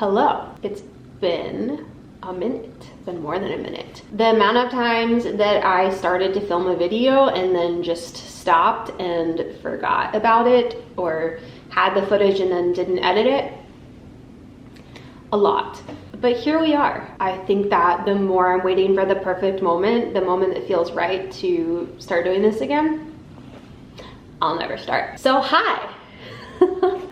Hello. It's been a minute. It's been more than a minute. The amount of times that I started to film a video and then just stopped and forgot about it, or had the footage and then didn't edit it, a lot. But here we are. I think that the more I'm waiting for the perfect moment, the moment that feels right to start doing this again, I'll never start. So hi.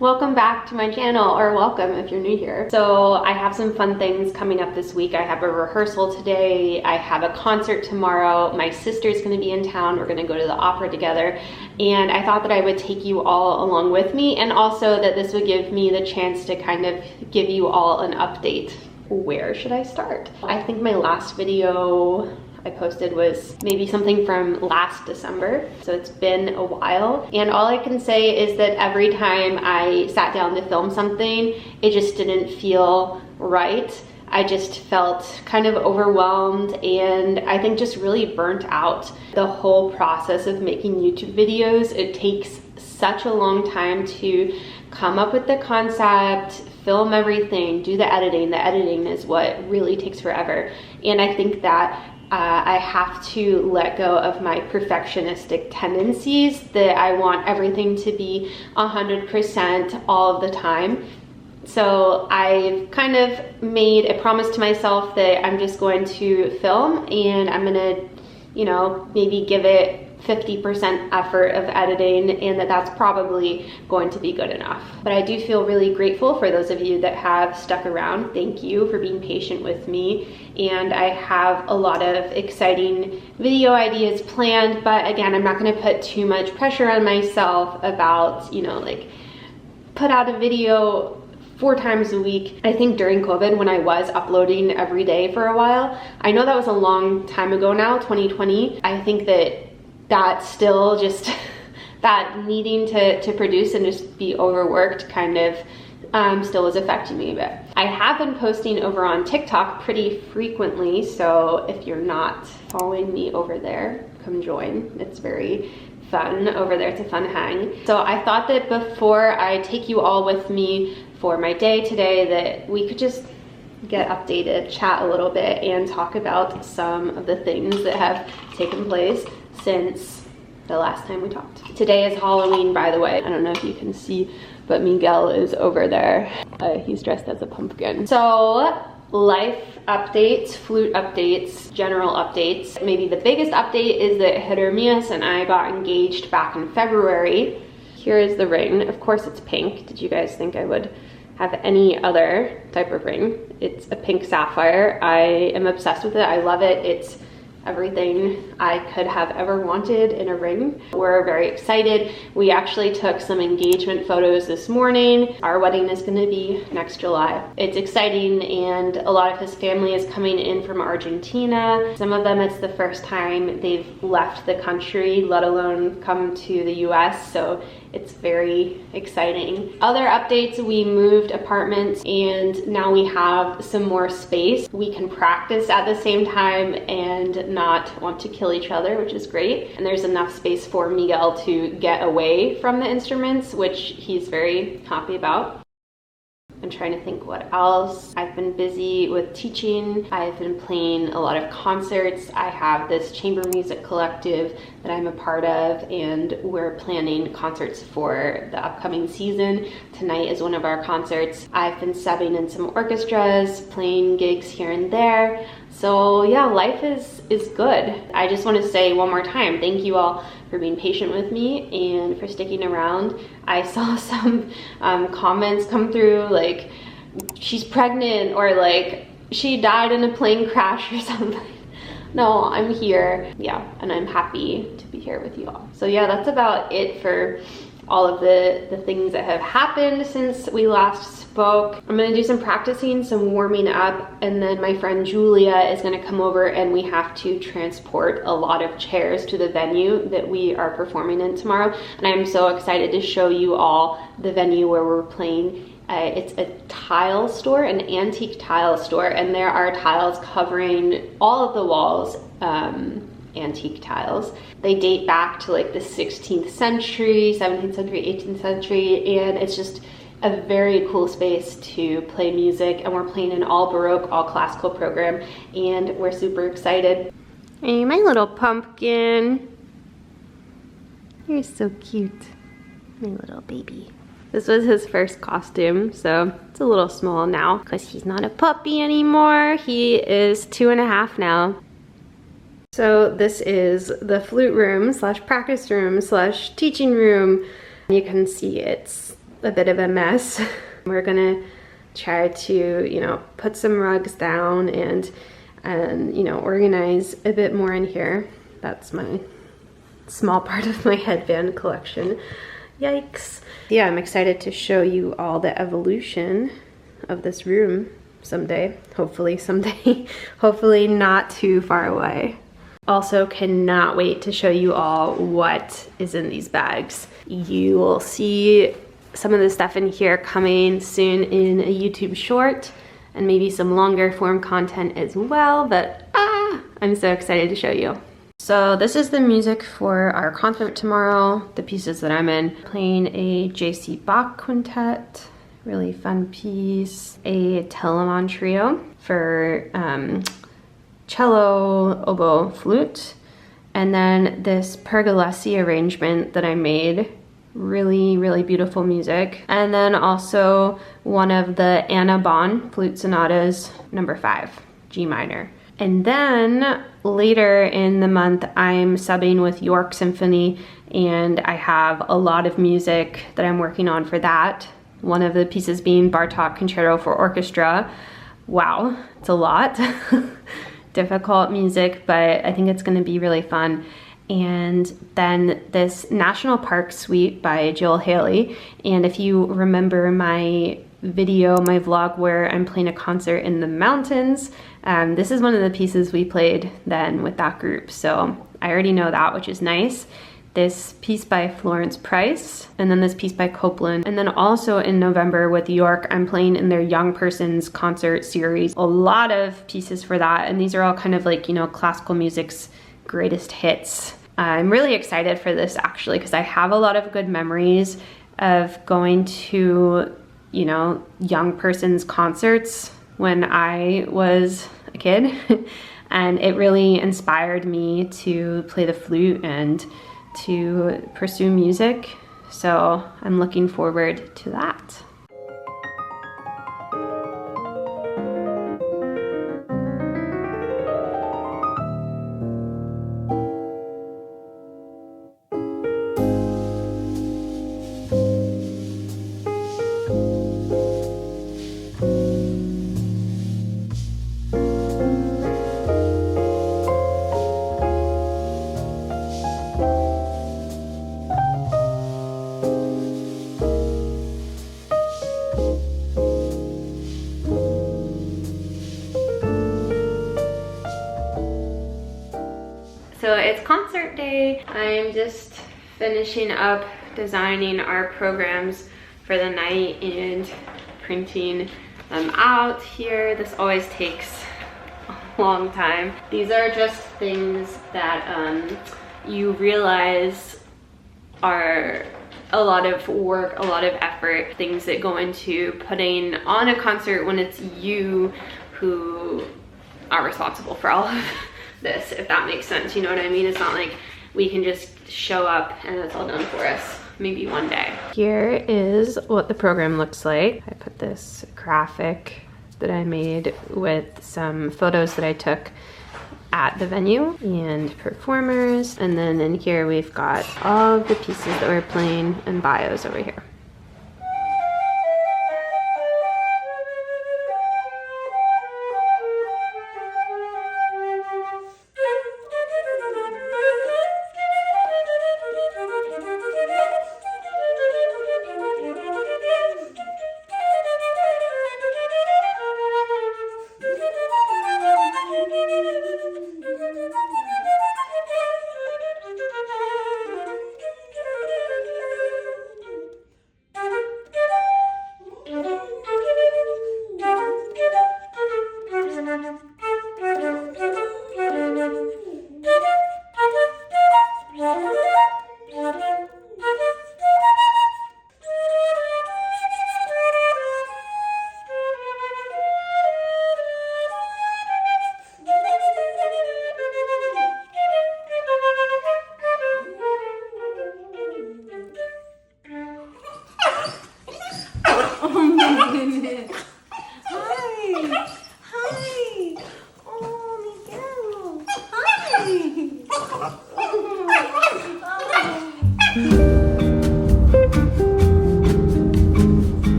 Welcome back to my channel, or welcome if you're new here. So I have some fun things coming up this week. I have a rehearsal today. I have a concert tomorrow. My sister's gonna be in town. We're gonna go to the opera together. And I thought that I would take you all along with me, and also that this would give me the chance to kind of give you all an update. Where should I start? I think my last video I posted was maybe something from last December, so it's been a while. And all I can say is that every time I sat down to film something, it just didn't feel right. I just felt kind of overwhelmed and I think just really burnt out. The whole process of making YouTube videos, it takes such a long time to come up with the concept, film everything, do the editing. The editing is what really takes forever. And I think that I have to let go of my perfectionistic tendencies, that I want everything to be 100% all of the time. So I've kind of made a promise to myself that I'm just going to film and I'm gonna, you know, maybe give it 50% effort of editing, and that's probably going to be good enough. But I do feel really grateful for those of you that have stuck around. Thank you for being patient with me. And I have a lot of exciting video ideas planned, but again, I'm not gonna put too much pressure on myself about, you know, like put out a video 4 times a week. I think during COVID, when I was uploading every day for a while, I know that was a long time ago now, 2020. I think that still just, that needing to produce and just be overworked kind of still was affecting me a bit. I have been posting over on TikTok pretty frequently, so if you're not following me over there, come join. It's very fun over there. It's a fun hang. So I thought that before I take you all with me for my day today, that we could just get updated, chat a little bit, and talk about some of the things that have taken place since the last time we talked. Today is Halloween, by the way. I don't know if you can see, but Miguel is over there. He's dressed as a pumpkin. So life updates, flute updates, general updates. Maybe the biggest update is that Jeremias and I got engaged back in February. Here is the ring. Of course it's pink. Did you guys think I would have any other type of ring? It's a pink sapphire. I am obsessed with it. I love it. It's everything I could have ever wanted in a ring. We're very excited. We actually took some engagement photos this morning. Our wedding is gonna be next July. It's exciting, and a lot of his family is coming in from Argentina. Some of them, it's the first time they've left the country, let alone come to the US, so it's very exciting. Other updates, we moved apartments and now we have some more space. We can practice at the same time and not want to kill each other, which is great. And there's enough space for Miguel to get away from the instruments, which he's very happy about. I'm trying to think what else. I've been busy with teaching. I've been playing a lot of concerts. I have this chamber music collective that I'm a part of, and we're planning concerts for the upcoming season. Tonight is one of our concerts. I've been subbing in some orchestras, playing gigs here and there. So yeah, life is good. I just want to say one more time, thank you all for being patient with me and for sticking around. I saw some comments come through like, she's pregnant, or like, she died in a plane crash or something. No, I'm here. Yeah, and I'm happy to be here with you all. So yeah, that's about it for all of the things that have happened since we last spoke. I'm gonna do some practicing, some warming up, and then my friend Julia is gonna come over and we have to transport a lot of chairs to the venue that we are performing in tomorrow. And I'm so excited to show you all the venue where we're playing. It's a tile store, an antique tile store, and there are tiles covering all of the walls, antique tiles. They date back to like the 16th century, 17th century, 18th century, and it's just a very cool space to play music, and we're playing an all Baroque, all classical program, and we're super excited. Hey, my little pumpkin. You're so cute. My little baby. This was his first costume, so it's a little small now because he's not a puppy anymore. He is 2.5 now. So this is the flute room slash practice room slash teaching room. You can see it's a bit of a mess. We're gonna try to, you know, put some rugs down and you know, organize a bit more in here. That's my small part of my headband collection. Yikes. Yeah, I'm excited to show you all the evolution of this room someday. Hopefully someday. Hopefully not too far away. Also cannot wait to show you all what is in these bags. You will see some of the stuff in here coming soon in a YouTube short and maybe some longer form content as well, but I'm so excited to show you. So this is the music for our concert tomorrow, the pieces that I'm in. Playing a J.C. Bach quintet, really fun piece. A Telemann trio for cello, oboe, flute. And then this Pergolesi arrangement that I made. Really, really beautiful music. And then also one of the Anna Bonn flute sonatas, number 5, G minor. And then later in the month, I'm subbing with York Symphony, and I have a lot of music that I'm working on for that. One of the pieces being Bartók Concerto for Orchestra. Wow, it's a lot. Difficult music, but I think it's gonna be really fun. And then this National Park Suite by Jill Haley. And if you remember my video, my vlog where I'm playing a concert in the mountains, this is one of the pieces we played then with that group. So I already know that, which is nice. This piece by Florence Price, and then this piece by Copland. And then also in November with York, I'm playing in their Young Persons concert series. A lot of pieces for that, and these are all kind of like, you know, classical music's greatest hits. I'm really excited for this actually, because I have a lot of good memories of going to, you know, Young Persons concerts when I was a kid. And it really inspired me to play the flute and to pursue music. So I'm looking forward to that. So it's concert day. I'm just finishing up designing our programs for the night and printing them out here. This always takes a long time. These are just things that you realize are a lot of work, a lot of effort, things that go into putting on a concert when it's you who are responsible for all of this, if that makes sense. You know what I mean? It's not like we can just show up and it's all done for us. Maybe one day. Here is what the program looks like. I put this graphic that I made with some photos that I took at the venue and performers. And then in here we've got all of the pieces that we're playing and bios over here.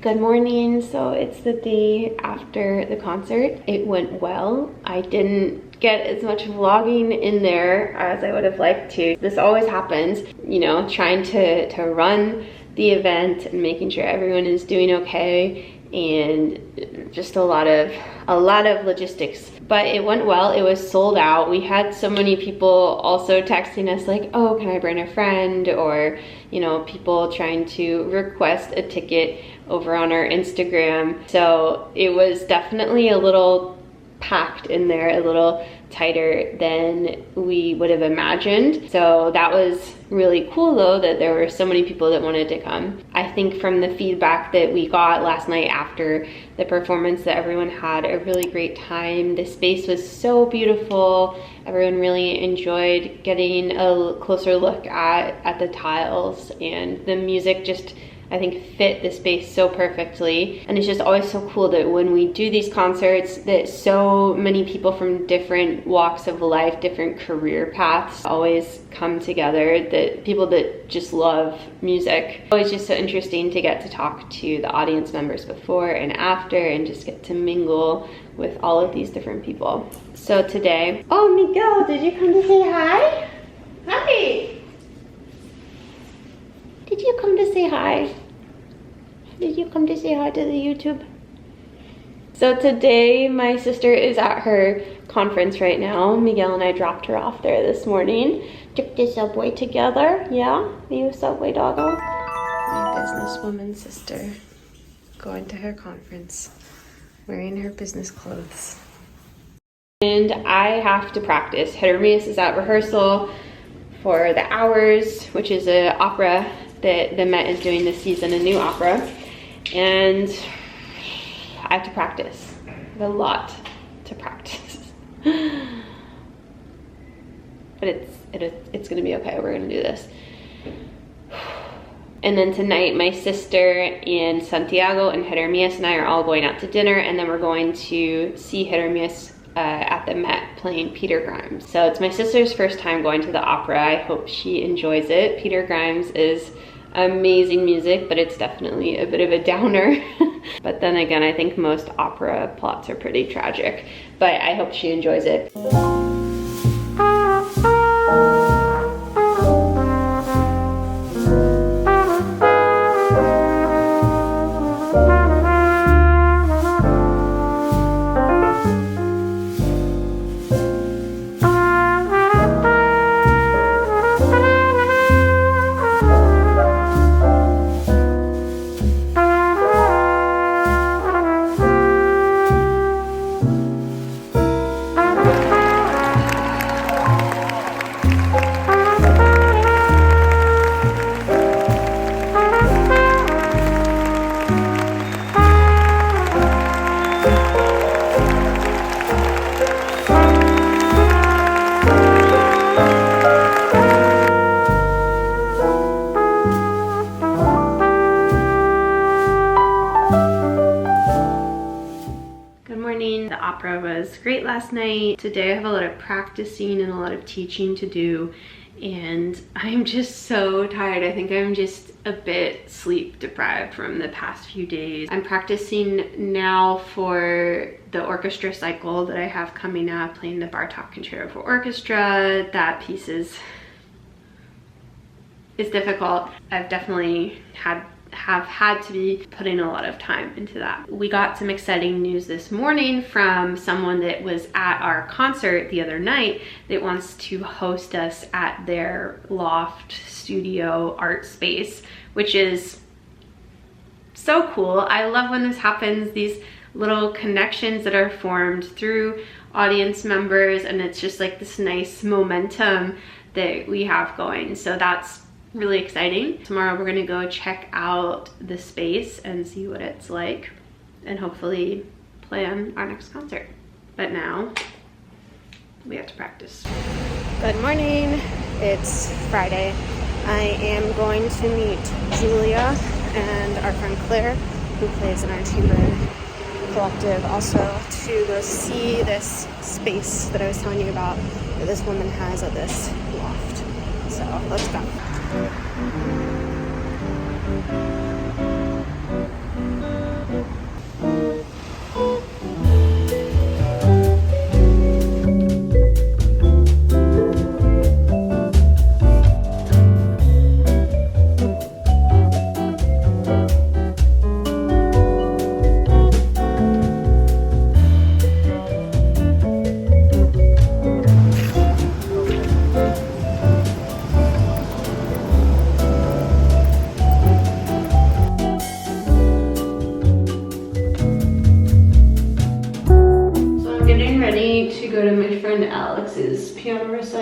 Good morning. So it's the day after the concert. It went well. I didn't get as much vlogging in there as I would have liked to. This always happens, you know, trying to run the event and making sure everyone is doing okay, and just a lot of logistics. But it went well. It was sold out. We had so many people also texting us like, oh, can I bring a friend? Or, you know, people trying to request a ticket over on our Instagram. So it was definitely a little packed in there, a little tighter than we would have imagined. So that was really cool though, that there were so many people that wanted to come. I think from the feedback that we got last night after the performance, that everyone had a really great time. The space was so beautiful. Everyone really enjoyed getting a closer look at the tiles, and the music just, I think, fit the space so perfectly. And it's just always so cool that when we do these concerts, that so many people from different walks of life, different career paths always come together, that people that just love music. It's always just so interesting to get to talk to the audience members before and after, and just get to mingle with all of these different people. So today, oh, Miguel, did you come to say hi? Hi! Did you come to say hi? Did you come to say hi to the YouTube? So today, my sister is at her conference right now. Miguel and I dropped her off there this morning. Took the subway together. Yeah? You subway doggo? My businesswoman sister going to her conference, wearing her business clothes. And I have to practice. Hermes is at rehearsal for The Hours, which is an opera that the Met is doing this season, a new opera, and I have to practice. I have a lot to practice. But it's gonna be okay. We're gonna do this. And then tonight, my sister and Santiago and Hermes and I are all going out to dinner, and then we're going to see Hermes at the Met playing Peter Grimes. So it's my sister's first time going to the opera. I hope she enjoys it. Peter Grimes is amazing music, but it's definitely a bit of a downer. But then again, I think most opera plots are pretty tragic, but I hope she enjoys it. The opera was great last night. Today I have a lot of practicing and a lot of teaching to do, and I'm just so tired. I think I'm just a bit sleep deprived from the past few days. I'm practicing now for the orchestra cycle that I have coming up, playing the Bartók Concerto for Orchestra. That piece is difficult. I've definitely have had to be putting a lot of time into that. We got some exciting news this morning from someone that was at our concert the other night that wants to host us at their loft studio art space, which is so cool. I love when this happens, these little connections that are formed through audience members, and it's just like this nice momentum that we have going. So that's really exciting. Tomorrow we're gonna go check out the space and see what it's like, and hopefully plan our next concert. But now we have to practice. Good morning. It's Friday. I am going to meet Julia and our friend Claire, who plays in our chamber collective, also to go see this space that I was telling you about that this woman has at this loft. So let's go.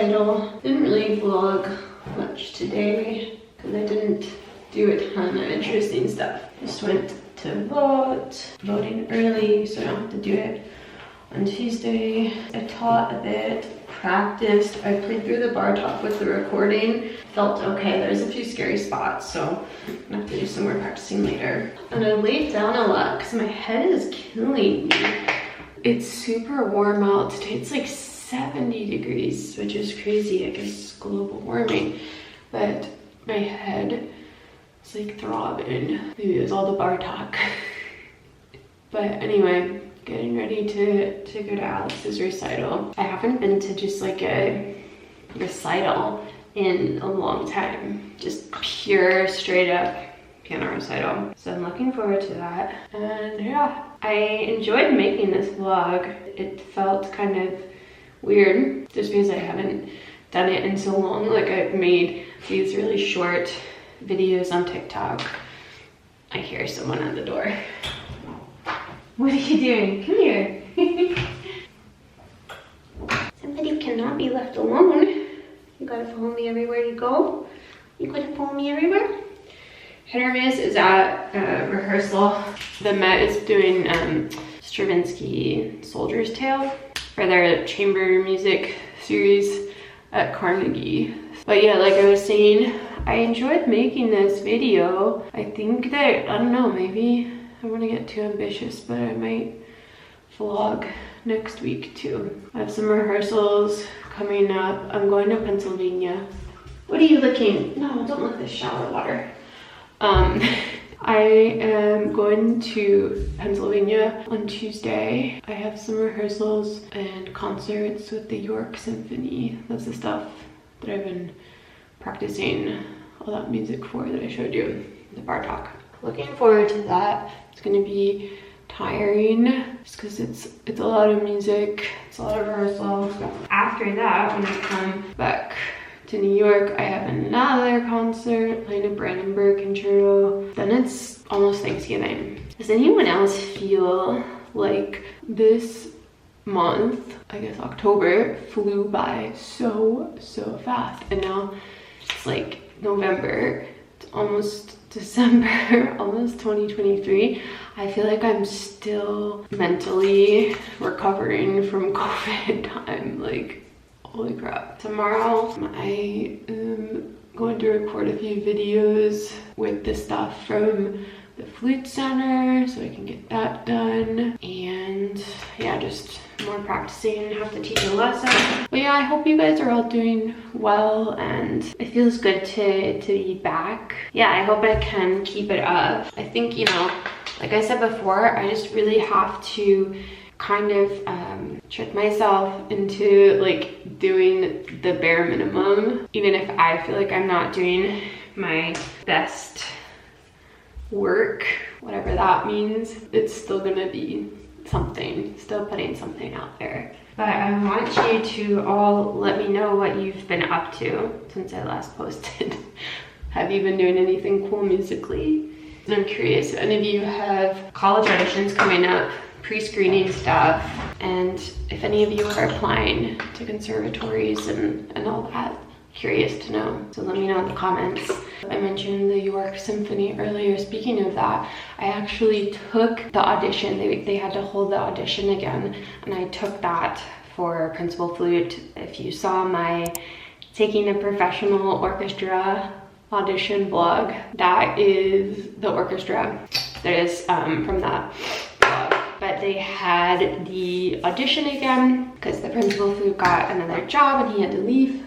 recital. Didn't really vlog much today because I didn't do a ton of interesting stuff. Just went to voting early so I don't have to do it on Tuesday. I taught a bit, practiced. I played through the bar top with the recording. Felt okay. There's a few scary spots, so I'm gonna have to do some more practicing later. And I laid down a lot because my head is killing me. It's super warm out today. It's like 70 degrees, which is crazy. I guess global warming. But my head is like throbbing. Maybe it was all the bar talk. But anyway, getting ready to go to Alex's recital. I haven't been to just like a recital in a long time. Just pure, straight up piano recital. So I'm looking forward to that. And yeah, I enjoyed making this vlog. It felt kind of weird just because I haven't done it in so long. Like I've made these really short videos on TikTok. I hear someone at the door. What are you doing? Come here. Somebody cannot be left alone. You gotta follow me everywhere you go. You gotta follow me everywhere. Hit or miss is at rehearsal. The Met is doing Stravinsky Soldier's Tale for their chamber music series at Carnegie. But yeah, like I was saying, I enjoyed making this video. I think that, I don't know, maybe I want to get too ambitious, but I might vlog next week too. I have some rehearsals coming up. I'm going to Pennsylvania. What are you licking? No, don't lick the shower water. I am going to Pennsylvania on Tuesday. I have some rehearsals and concerts with the York Symphony. That's the stuff that I've been practicing all that music for that I showed you, the bar talk. Looking forward to that. It's gonna be tiring just because it's a lot of music, it's a lot of rehearsals. After that, when I come back to New York, I have another concert playing a Brandenburg concerto. Then it's almost Thanksgiving. Does anyone else feel like this month, I guess October, flew by so fast? And now it's like November, it's almost December, almost 2023. I feel like I'm still mentally recovering from COVID time. Like, holy crap. Tomorrow, I am going to record a few videos with the stuff from the flute center so I can get that done. And yeah, just more practicing, have to teach a lesson. But yeah, I hope you guys are all doing well and it feels good to be back. Yeah, I hope I can keep it up. I think, you know, like I said before, I just really have to kind of trick myself into like doing the bare minimum. Even if I feel like I'm not doing my best work, whatever that means, it's still gonna be something, still putting something out there. But I want you to all let me know what you've been up to since I last posted. Have you been doing anything cool musically? And I'm curious if any of you have college auditions coming up, pre-screening stuff, and if any of you are applying to conservatories and all that. Curious to know, so let me know in the comments. I mentioned the York Symphony earlier. Speaking of that, I actually took the audition. They had to hold the audition again, and I took that for principal flute. If you saw my taking a professional orchestra audition vlog, that is the orchestra that is from that vlog. But they had the audition again because the principal flute got another job and he had to leave.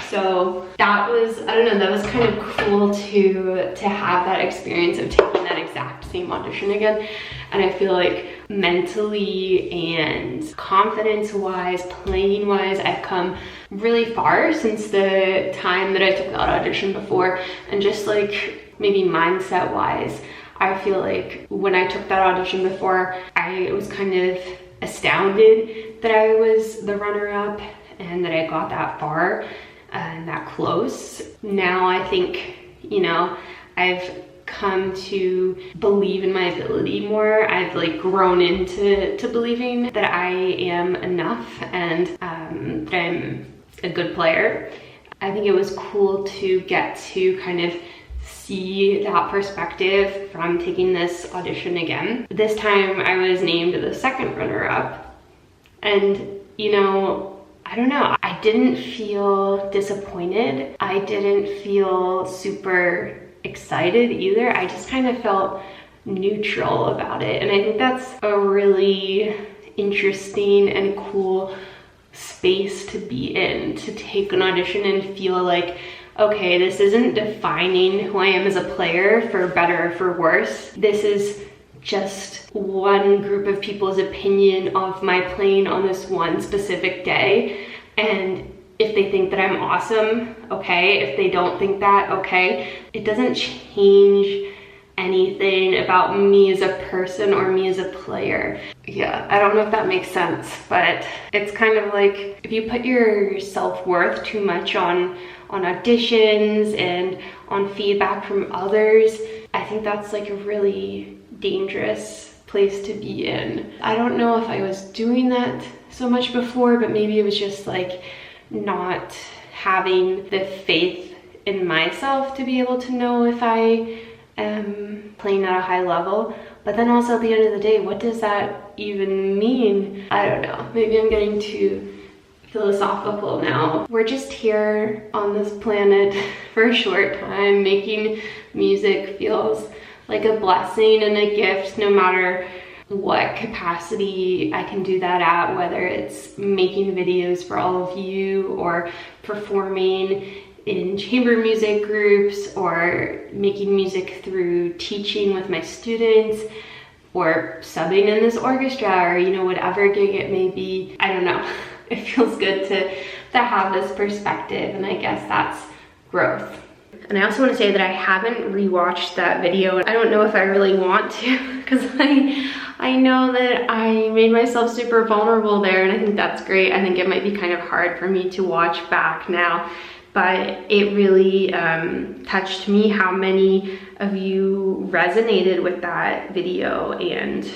So that was, I don't know, that was kind of cool to have that experience of taking that exact same audition again. And I feel like mentally and confidence-wise, playing-wise, I've come really far since the time that I took that audition before. And just like maybe mindset-wise, I feel like when I took that audition before, I was kind of astounded that I was the runner-up and that I got that far and that close. Now I think, you know, I've come to believe in my ability more. I've like grown into believing that I am enough, and that I'm a good player. I think it was cool to get to kind of see that perspective from taking this audition again. This time I was named the second runner-up, and you know, I don't know, I didn't feel disappointed. I didn't feel super excited either. I just kind of felt neutral about it, and I think that's a really interesting and cool space to be in, to take an audition and feel like, okay, this isn't defining who I am as a player for better or for worse. This is just one group of people's opinion of my playing on this one specific day. And if they think that I'm awesome, okay. If they don't think that, okay. It doesn't change anything about me as a person or me as a player. Yeah, I don't know if that makes sense, but it's kind of like if you put your self-worth too much on auditions and on feedback from others, I think that's like a really dangerous place to be in. I don't know if I was doing that so much before, but maybe it was just like not having the faith in myself to be able to know if I am playing at a high level. But then also at the end of the day, what does that even mean? I don't know, maybe I'm getting too philosophical now. We're just here on this planet for a short time. Making music feels like a blessing and a gift, no matter what capacity I can do that at, whether it's making videos for all of you or performing in chamber music groups or making music through teaching with my students or subbing in this orchestra, or you know, whatever gig it may be. I don't know. It feels good to have this perspective, and I guess that's growth. And I also want to say that I haven't rewatched that video. I don't know if I really want to, because I know that I made myself super vulnerable there, and I think that's great. I think it might be kind of hard for me to watch back now, but it really touched me how many of you resonated with that video and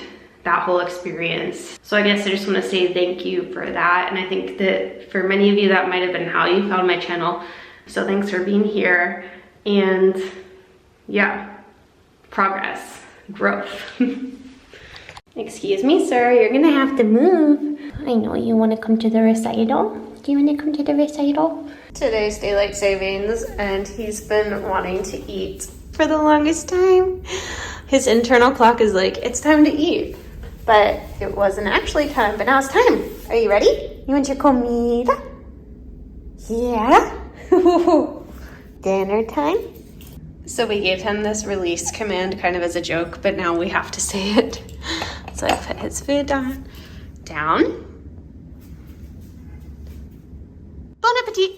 that whole experience. So I guess I just want to say thank you for that. And I think that for many of you, that might have been how you found my channel. So thanks for being here. And yeah, progress, growth. Excuse me, sir, you're gonna have to move. I know you want to come to the recital. Do you want to come to the recital? Today's daylight savings, and he's been wanting to eat for the longest time. His internal clock is like, it's time to eat. But it wasn't actually time, but now it's time. Are you ready? You want your comida? Yeah? Dinner time? So we gave him this release command kind of as a joke, but now we have to say it. So I put his food down. Bon appetit!